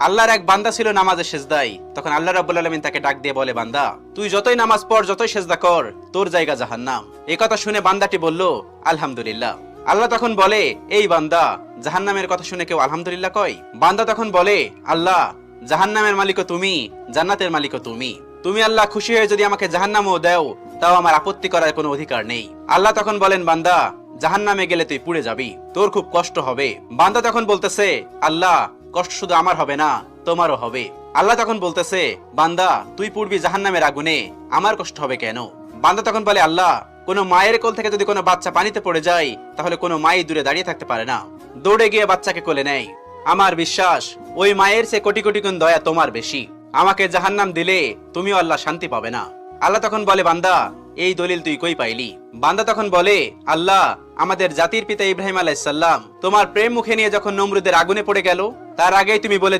আল্লাহর এক বান্দা ছিল নামাজে সেজদায়। তখন আল্লাহ রাব্বুল আলামিন তাকে ডাক দিয়ে বলে, বান্দা তুই যতই নামাজ পড়, যতই সেজদা কর, তোর জায়গা জাহান্নাম। এই কথা শুনে বান্দাটি বলল, আলহামদুলিল্লাহ। আল্লাহ তখন বলে, এই বান্দা, জাহান্নামের কথা শুনে কেউ আলহামদুলিল্লাহ কয়? বান্দা তখন বলে, আল্লাহ, জাহান্নামের মালিকও তুমি, জান্নাতের মালিকও তুমি। তুমি আল্লাহ খুশি হয়ে যদি আমাকে জাহান্নামও দাও, তাও আমার আপত্তি করার কোনো অধিকার নেই। আল্লাহ তখন বলেন, বান্দা, জাহান্নামে গেলে তুই পুড়ে যাবি, তোর খুব কষ্ট হবে। বান্দা তখন বলতেছে, আল্লাহ, কষ্ট শুধু আমার হবে না, তোমারও হবে। আল্লাহ তখন বলতেছে, বান্দা, তুই পুড়বি জাহান্নামের আগুনে, আমার কষ্ট হবে কেন? বান্দা তখন বলে, আল্লাহ, কোনো মায়ের কোল থেকে যদি কোনো বাচ্চা পানিতে পড়ে যায়, তাহলে কোনো মাই দূরে দাঁড়িয়ে থাকতে পারে না, দৌড়ে গিয়ে বাচ্চাকে কোলে নেয়। আমার বিশ্বাস, ওই মায়ের চেয়ে কোটি কোটি গুণ দয়া তোমার বেশি। আমাকে জাহান্নাম দিলে তুমিও আল্লাহ শান্তি পাবে না। আল্লাহ তখন বলে, বান্দা, এই দলিল তুই কই পাইলি? বান্দা তখন বলে, আল্লাহ, আমাদের জাতির পিতা ইব্রাহিম আলাইহিস সালাম তোমার প্রেম মুখে নিয়ে যখন নমরুদের আগুনে পড়ে গেল, তার আগেই তুমি বলে